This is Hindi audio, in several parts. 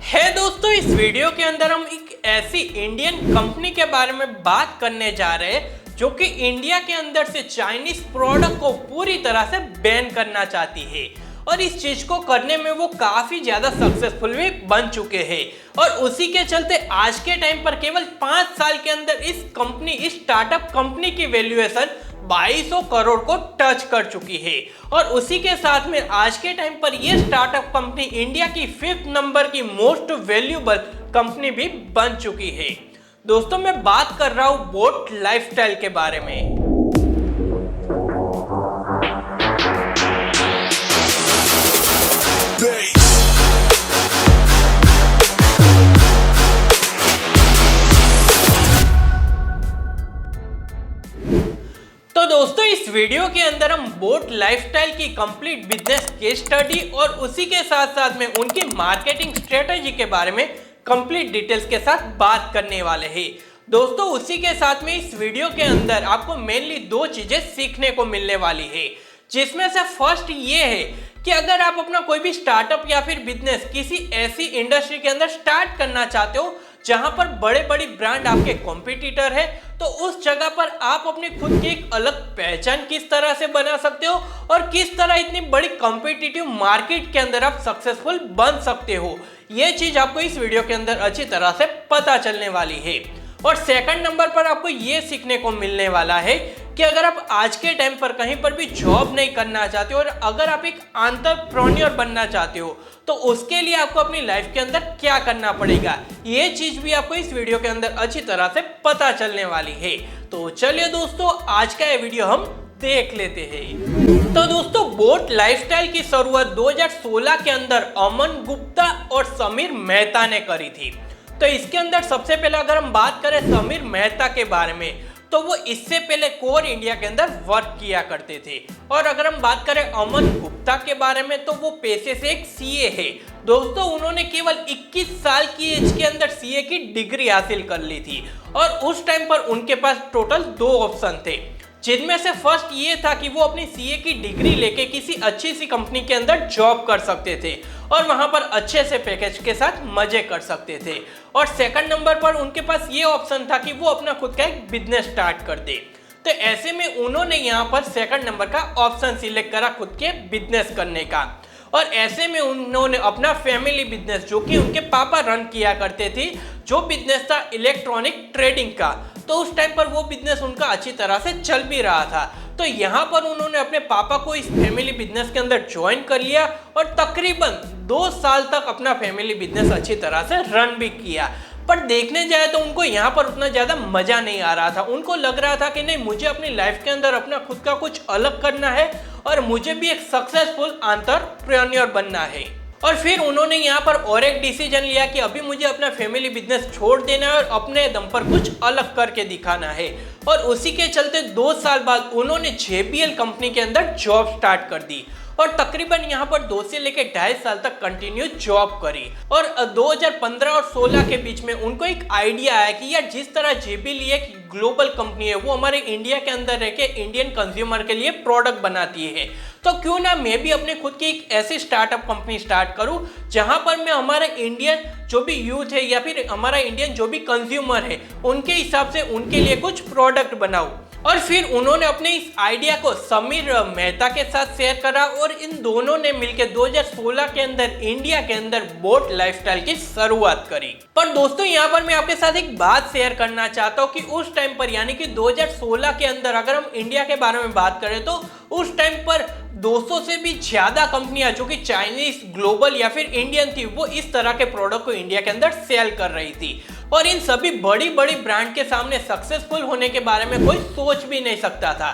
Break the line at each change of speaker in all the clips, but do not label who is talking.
है दोस्तों, इस वीडियो के अंदर हम एक ऐसी इंडियन कंपनी के बारे में बात करने जा रहे हैं जो कि इंडिया के अंदर से चाइनीज प्रोडक्ट को पूरी तरह से बैन करना चाहती है। और इस चीज को करने में वो काफी ज्यादा सक्सेसफुल भी बन चुके हैं। और उसी के चलते आज के टाइम पर केवल 5 साल के अंदर इस स्टार्टअप कंपनी की वैल्यूएशन 2200 करोड़ को टच कर चुकी है। और उसी के साथ में आज के टाइम पर ये स्टार्टअप कंपनी इंडिया की 5th नंबर की मोस्ट वैल्यूएबल कंपनी भी बन चुकी है। दोस्तों, मैं बात कर रहा हूं बोट लाइफस्टाइल के बारे में। तो दोस्तों, इस वीडियो के अंदर हम बोट लाइफस्टाइल की कंप्लीट बिजनेस केस स्टडी और उसी के साथ साथ में उनकी मार्केटिंग स्ट्रेटजी के बारे में कंप्लीट डिटेल्स के साथ बात करने वाले हैं। दोस्तों, उसी के साथ में इस वीडियो के अंदर आपको मेनली 2 चीजें सीखने को मिलने वाली है, जिसमें से फर्स्ट ये है कि अगर आप अपना कोई भी स्टार्टअप या फिर बिजनेस किसी ऐसी इंडस्ट्री के अंदर स्टार्ट करना चाहते हो जहां पर बड़े बड़ी ब्रांड आपके कॉम्पिटिटर है, तो उस जगह पर आप अपनी खुद की एक अलग पहचान किस तरह से बना सकते हो और किस तरह इतनी बड़ी कॉम्पिटिटिव मार्केट के अंदर आप सक्सेसफुल बन सकते हो। ये चीज आपको इस वीडियो के अंदर अच्छी तरह से पता चलने वाली है। और सेकंड नंबर पर आपको ये सीखने को मिलने वाला है कि अगर आप आज के टाइम पर कहीं पर भी जॉब नहीं करना चाहते हो और अगर आप एक एंटरप्रेन्योर बनना चाहते हो तो उसके लिए आपको अपनी लाइफ के अंदर क्या करना पड़ेगा, ये चीज भी आपको इस वीडियो के अंदर अच्छी तरह से पता चलने वाली है। तो चलिए दोस्तों, आज का ये वीडियो हम देख लेते हैं। तो दोस्तों, बोट लाइफस्टाइल की शुरुआत 2016 के अंदर अमन गुप्ता और समीर मेहता ने करी थी। तो इसके अंदर सबसे पहले अगर हम बात करें समीर मेहता के बारे में, तो वो इससे पहले कोर इंडिया के अंदर वर्क किया करते थे। और अगर हम बात करें अमन गुप्ता के बारे में, तो वो पेशे से एक सीए है। दोस्तों, उन्होंने केवल 21 साल की एज के अंदर सीए की डिग्री हासिल कर ली थी। और उस टाइम पर उनके पास टोटल 2 ऑप्शन थे, जिनमें से फर्स्ट ये था कि वो अपनी सीए की डिग्री लेके किसी अच्छी सी कंपनी के अंदर जॉब कर सकते थे और वहां पर अच्छे से पैकेज के साथ मजे कर सकते थे। और सेकंड नंबर पर उनके पास ये ऑप्शन था कि वो अपना खुद का एक बिजनेस स्टार्ट कर दे। तो ऐसे में उन्होंने यहाँ पर सेकंड नंबर का ऑप्शन सिलेक्ट करा खुद के बिजनेस करने का। और ऐसे में उन्होंने अपना फैमिली बिजनेस, जो कि उनके पापा रन किया करते थे, जो बिजनेस था इलेक्ट्रॉनिक ट्रेडिंग का, तो उस टाइम पर वो बिजनेस उनका अच्छी तरह से चल भी रहा था। तो यहाँ पर उन्होंने अपने पापा को इस फैमिली बिजनेस के अंदर ज्वाइन कर लिया और तकरीबन 2 साल तक अपना फैमिली बिजनेस अच्छी तरह से रन भी किया। पर देखने जाए तो उनको यहाँ पर उतना ज़्यादा मज़ा नहीं आ रहा था। उनको लग रहा था कि नहीं, मुझे अपनी लाइफ के अंदर अपना खुद का कुछ अलग करना है और मुझे भी एक सक्सेसफुल एंटरप्रेन्योर बनना है। और फिर उन्होंने यहाँ पर और एक डिसीजन लिया कि अभी मुझे अपना फैमिली बिजनेस छोड़ देना है और अपने दम पर कुछ अलग करके दिखाना है। और उसी के चलते 2 साल बाद उन्होंने JBL कंपनी के अंदर जॉब स्टार्ट कर दी और तकरीबन यहाँ पर 2 से लेकर 2.5 साल तक कंटिन्यू जॉब करी। और 2015 और 16 के बीच में उनको एक आइडिया आया कि यार, जिस तरह JBL एक ग्लोबल कंपनी है, वो हमारे इंडिया के अंदर रह के इंडियन कंज्यूमर के लिए प्रोडक्ट बनाती है, तो क्यों ना मैं भी अपने खुद की एक ऐसी स्टार्टअप कंपनी स्टार्ट करूं जहां पर मैं हमारे इंडियन जो भी यूथ है या फिर हमारा इंडियन जो भी कंज्यूमर है, उनके हिसाब से उनके लिए कुछ प्रोडक्ट बनाऊं। और फिर उन्होंने अपने इस आइडिया को समीर मेहता के साथ शेयर करा और इन दोनों ने मिलकर 2016 के अंदर इंडिया के अंदर बोट लाइफस्टाइल की शुरुआत करी। पर दोस्तों, यहाँ पर मैं आपके साथ एक बात शेयर करना चाहता हूँ कि उस टाइम पर यानी कि 2016 के अंदर अगर हम इंडिया के बारे में बात करें तो उस टाइम पर 200 से भी ज्यादा कंपनियां जो कि चाइनीज, ग्लोबल या फिर इंडियन थी, वो इस तरह के प्रोडक्ट को इंडिया के अंदर सेल कर रही थी। और इन सभी बड़ी बड़ी ब्रांड के सामने सक्सेसफुल होने के बारे में कोई सोच भी नहीं सकता था।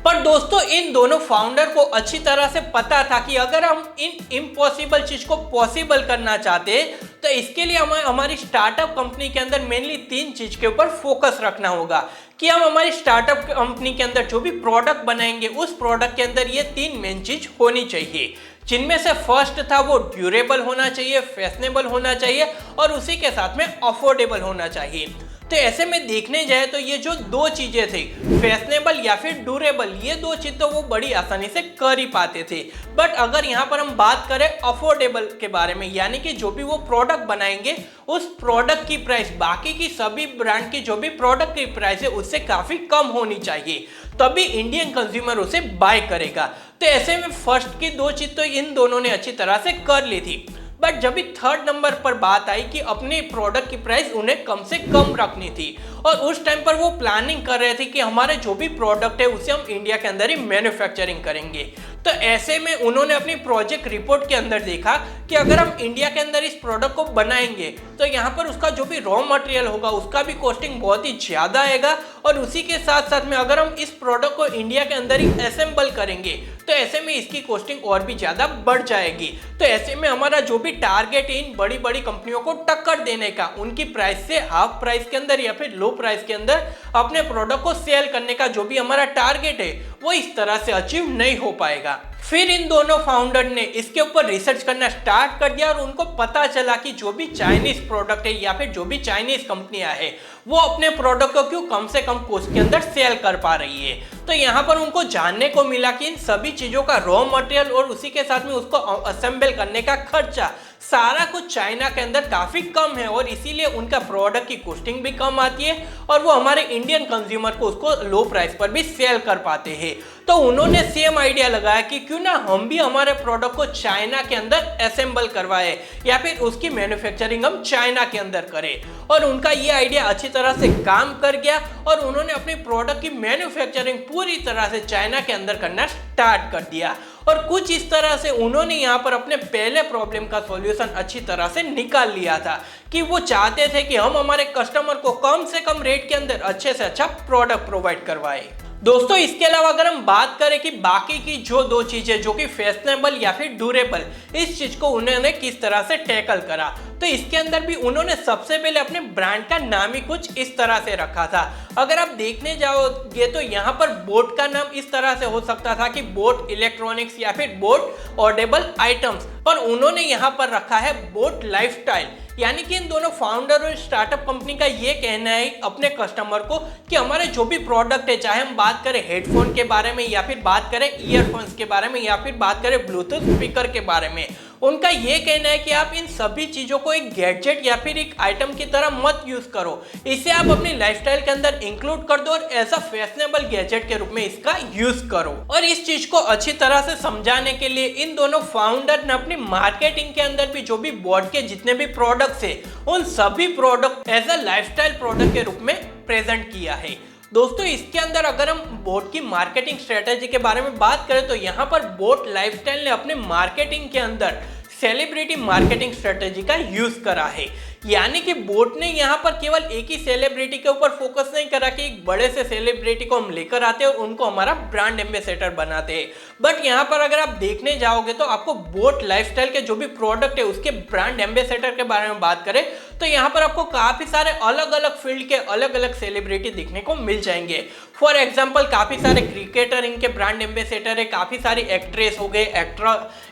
पर दोस्तों, इन दोनों फाउंडर को अच्छी तरह से पता था कि अगर हम इन इम्पॉसिबल चीज को पॉसिबल करना चाहते हैं तो इसके लिए हमें हमारी स्टार्टअप कंपनी के अंदर मेनली 3 चीज के ऊपर फोकस रखना होगा कि हम हमारी स्टार्टअप कंपनी के अंदर जो भी प्रोडक्ट बनाएंगे उस प्रोडक्ट के अंदर ये 3 मेन चीज होनी चाहिए, जिनमें से फर्स्ट था वो ड्यूरेबल होना चाहिए, फैशनेबल होना चाहिए और उसी के साथ में अफोर्डेबल होना चाहिए। तो तो ऐसे में देखने जाए तो ये जो दो चीजें थी, फैशनेबल या फिर ड्यूरेबल, ये दो चीज तो वो बड़ी आसानी से कर ही पाते थे। बट अगर यहाँ पर हम बात करें अफोर्डेबल के बारे में, यानी कि जो भी वो प्रोडक्ट बनाएंगे उस प्रोडक्ट की प्राइस बाकी की सभी ब्रांड की जो भी प्रोडक्ट की प्राइस है उससे काफी कम होनी चाहिए, तभी इंडियन कंज्यूमर उसे बाय करेगा। तो ऐसे में फर्स्ट की दो चीज तो इन दोनों ने अच्छी तरह से कर ली थी। बट जब भी थर्ड नंबर पर बात आई कि अपने प्रोडक्ट की प्राइस उन्हें कम से कम रखनी थी, और उस टाइम पर वो प्लानिंग कर रहे थे कि हमारे जो भी प्रोडक्ट है उसे हम इंडिया के अंदर ही मैन्युफैक्चरिंग करेंगे। तो ऐसे में उन्होंने अपनी प्रोजेक्ट रिपोर्ट के अंदर देखा कि अगर हम इंडिया के अंदर इस प्रोडक्ट को बनाएंगे तो यहाँ पर उसका जो भी रॉ मटेरियल होगा उसका भी कॉस्टिंग बहुत ही ज़्यादा आएगा, और उसी के साथ साथ में अगर हम इस प्रोडक्ट को इंडिया के अंदर ही असेंबल करेंगे तो ऐसे में इसकी कॉस्टिंग और भी ज़्यादा बढ़ जाएगी। तो ऐसे में हमारा जो भी टारगेट है इन बड़ी बड़ी कंपनियों को टक्कर देने का, उनकी प्राइस से हाफ प्राइस के अंदर या फिर लो प्राइस के अंदर अपने प्रोडक्ट को सेल करने का जो भी हमारा टारगेट है वो इस तरह से अचीव नहीं हो पाएगा। फिर इन दोनों फाउंडर ने इसके ऊपर रिसर्च करना स्टार्ट कर दिया और उनको पता चला कि जो भी चाइनीज प्रोडक्ट है या फिर जो भी चाइनीज कंपनियां हैं वो अपने प्रोडक्ट को क्यों कम से कम कॉस्ट के अंदर सेल कर पा रही है। तो यहाँ पर उनको जानने को मिला कि इन सभी चीज़ों का रॉ मटेरियल और उसी के साथ में उसको असेंबल करने का खर्चा सारा कुछ चाइना के अंदर काफ़ी कम है, और इसीलिए उनका प्रोडक्ट की कॉस्टिंग भी कम आती है और वो हमारे इंडियन कंज्यूमर को उसको लो प्राइस पर भी सेल कर पाते हैं। तो उन्होंने सेम आइडिया लगाया कि क्यों ना हम भी हमारे प्रोडक्ट को चाइना के अंदर असेंबल करवाए या फिर उसकी मैन्युफैक्चरिंग हम चाइना के अंदर करें, और उनका ये आइडिया अच्छी तरह से काम कर गया और उन्होंने अपने प्रोडक्ट की मैन्युफैक्चरिंग पूरी तरह से चाइना के अंदर करना स्टार्ट कर दिया। और कुछ इस तरह से उन्होंने यहाँ पर अपने पहले प्रॉब्लम का सॉल्यूशन अच्छी तरह से निकाल लिया था कि वो चाहते थे कि हम हमारे कस्टमर को कम से कम रेट के अंदर अच्छे से अच्छा प्रोडक्ट प्रोवाइड करवाए। दोस्तों इसके अलावा अगर हम बात करें कि बाकी की जो दो चीजें जो कि फैशनेबल या फिर ड्यूरेबल, इस चीज को उन्होंने किस तरह से टैकल करा, तो इसके अंदर भी उन्होंने सबसे पहले अपने ब्रांड का नाम ही कुछ इस तरह से रखा था। अगर आप देखने जाओगे तो यहाँ पर बोट का नाम इस तरह से हो सकता था कि बोट इलेक्ट्रॉनिक्स या फिर बोट ऑडेबल आइटम्स, पर उन्होंने यहाँ पर रखा है बोट लाइफस्टाइल। यानी कि इन दोनों फाउंडर और स्टार्टअप कंपनी का ये कहना है अपने कस्टमर को कि हमारे जो भी प्रोडक्ट है, चाहे हम बात करें हेडफोन के बारे में या फिर बात करें ईयरफोन्स के बारे में या फिर बात करें ब्लूटूथ स्पीकर के बारे में, उनका ये कहना है कि आप इन सभी चीज़ों को एक गैजेट या फिर एक आइटम की तरह मत यूज़ करो, इसे आप अपनी लाइफस्टाइल के अंदर इंक्लूड कर दो और ऐसा फैशनेबल गैजेट के रूप में इसका यूज़ करो। और इस चीज़ को अच्छी तरह से समझाने के लिए इन दोनों फाउंडर ने अपनी मार्केटिंग के अंदर भी जो भी बोट के जितने भी प्रोडक्ट्स है उन सभी product as a lifestyle product के रूप में प्रेजेंट किया है। दोस्तों इसके अंदर अगर हम बोट की मार्केटिंग स्ट्रेटेजी के बारे में बात करें तो यहाँ पर बोट लाइफस्टाइल ने अपने मार्केटिंग के अंदर सेलिब्रिटी मार्केटिंग स्ट्रेटेजी का यूज करा है। यानी कि बोट ने यहाँ पर केवल एक ही सेलिब्रिटी के ऊपर फोकस नहीं करा कि एक बड़े से सेलिब्रिटी को हम लेकर आते हैं और उनको हमारा ब्रांड एम्बेसडर बनाते हैं, बट यहाँ पर अगर आप देखने जाओगे तो आपको बोट लाइफस्टाइल के जो भी प्रोडक्ट है उसके ब्रांड एम्बेसडर के बारे में बात करें तो यहाँ पर आपको काफी सारे अलग अलग फील्ड के अलग अलग सेलिब्रिटी दिखने को मिल जाएंगे। फॉर एग्जाम्पल काफी सारे क्रिकेटर इनके ब्रांड एम्बेसडर है, काफी सारी एक्ट्रेस हो गए,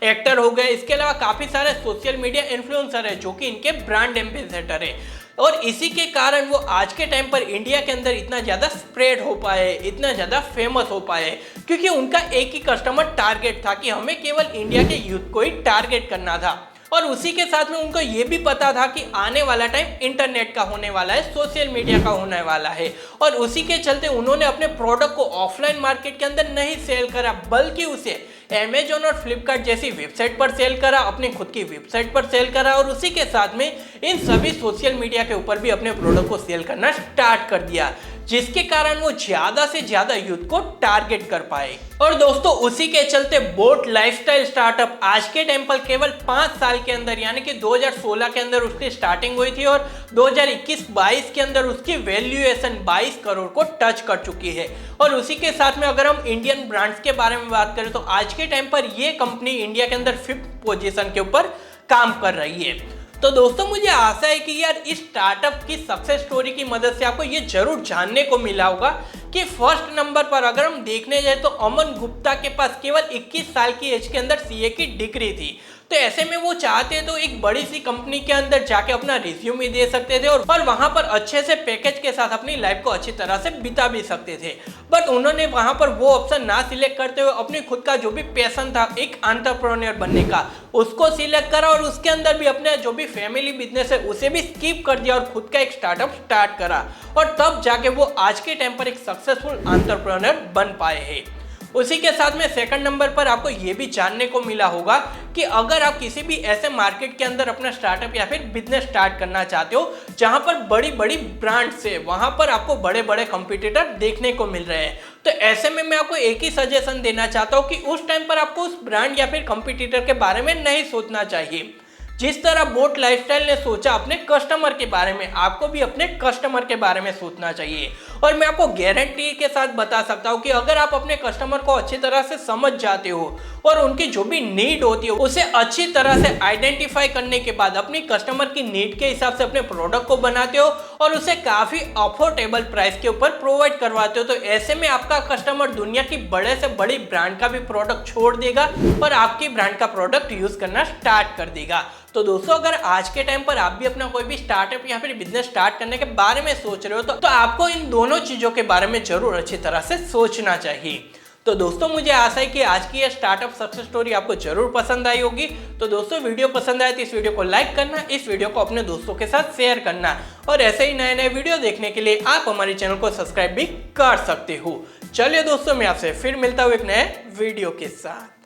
एक्टर हो गए, इसके अलावा काफी सारे सोशल मीडिया इन्फ्लुएंसर है जो कि इनके ब्रांड एम्बेसडर है। और इसी के कारण वो आज के टाइम पर इंडिया के अंदर इतना ज़्यादा स्प्रेड हो पाए, इतना ज़्यादा फेमस हो पाए, क्योंकि उनका एक ही कस्टमर टारगेट था कि हमें केवल इंडिया के यूथ को ही टारगेट करना था। और उसी के साथ में उनको ये भी पता था कि आने वाला टाइम इंटरनेट का होने वाला है, सोशल मीडिया का होने वाला है, और उसी के चलते उन्होंने अपने प्रोडक्ट को ऑफलाइन मार्केट के अंदर नहीं सेल करा, बल्कि उसे अमेजॉन और फ्लिपकार्ट जैसी वेबसाइट पर सेल करा, अपनी खुद की वेबसाइट पर सेल करा, और उसी के साथ में इन सभी सोशल मीडिया के ऊपर भी अपने प्रोडक्ट को सेल करना स्टार्ट कर दिया, जिसके कारण वो ज्यादा से ज्यादा यूथ को टारगेट कर पाए। और दोस्तों उसी के चलते बोट लाइफस्टाइल स्टार्टअप आज के टाइम पर केवल 5 साल के अंदर यानी कि 2016 के अंदर उसकी स्टार्टिंग हुई थी और 2021-22 के अंदर उसकी वैल्यूएशन 22 करोड़ को टच कर चुकी है। और उसी के साथ में अगर हम इंडियन ब्रांड्स के बारे में बात करें तो आज के टाइम पर ये कंपनी इंडिया के अंदर 5th पोजीशन के ऊपर काम कर रही है। तो दोस्तों मुझे आशा है कि यार इस स्टार्टअप की सक्सेस स्टोरी की मदद से आपको ये जरूर जानने को मिला होगा कि फर्स्ट नंबर पर अगर हम देखने जाए तो अमन गुप्ता के पास केवल 21 साल की एज के अंदर सीए की डिग्री थी। तो ऐसे में वो चाहते तो एक बड़ी सी कंपनी के अंदर जाके अपना रिज्यूमे दे सकते थे और वहां पर अच्छे से पैकेज के साथ अपनी लाइफ को अच्छी तरह से बिता भी सकते थे। बट उन्होंने वहां पर वो ऑप्शन ना सिलेक्ट करते हुए अपने खुद का जो भी पैशन था एक एंटरप्रेन्योर बनने का, उसको सिलेक्ट करा और उसके अंदर भी अपने जो भी फैमिली बिजनेस है उसे भी स्किप कर दिया और खुद का एक स्टार्टअप स्टार्ट करा और तब जाके वो आज के टाइम पर एक सक्सेसफुल एंटरप्रेन्योर बन पाए हैं। उसी के साथ में सेकंड नंबर पर आपको ये भी जानने को मिला होगा कि अगर आप किसी भी ऐसे मार्केट के अंदर अपना स्टार्टअप या फिर बिजनेस स्टार्ट करना चाहते हो जहां पर बड़ी बड़ी ब्रांड्स है, वहां पर आपको बड़े बड़े कंपटीटर देखने को मिल रहे हैं, तो ऐसे में मैं आपको एक ही सजेशन देना चाहता हूं कि उस टाइम पर आपको उस ब्रांड या फिर कंपटीटर के बारे में नहीं सोचना चाहिए। जिस तरह बोट लाइफस्टाइल ने सोचा अपने कस्टमर के बारे में, आपको भी अपने कस्टमर के बारे में सोचना चाहिए। और मैं आपको गारंटी के साथ बता सकता हूं कि अगर आप अपने कस्टमर को अच्छी तरह से समझ जाते हो और उनकी जो भी नीड होती है उसे अच्छी तरह से आइडेंटिफाई करने के बाद अपनी कस्टमर की नीड के हिसाब से अपने प्रोडक्ट को बनाते हो और उसे काफी अफोर्डेबल प्राइस के ऊपर प्रोवाइड करवाते हो, तो ऐसे में आपका कस्टमर दुनिया की बड़े से बड़ी ब्रांड का भी प्रोडक्ट छोड़ देगा और आपकी ब्रांड का प्रोडक्ट यूज करना स्टार्ट कर देगा। तो दोस्तों, अगर आज के टाइम पर आप भी अपना कोई भी स्टार्टअप या फिर बिजनेस स्टार्ट करने के बारे में सोच रहे हो तो आपको इन दोनों चीजों के बारे में जरूर अच्छी तरह से सोचना चाहिए। तो दोस्तों, मुझे आशा है कि आज की यह स्टार्टअप सक्सेस स्टोरी आपको जरूर पसंद आई होगी। तो दोस्तों, वीडियो पसंद आए तो इस वीडियो को लाइक करना, इस वीडियो को अपने दोस्तों के साथ शेयर करना और ऐसे ही नए नए वीडियो देखने के लिए आप हमारे चैनल को सब्सक्राइब भी कर सकते हो। चलिए दोस्तों, मैं आपसे फिर मिलता हूँ एक नए वीडियो के साथ।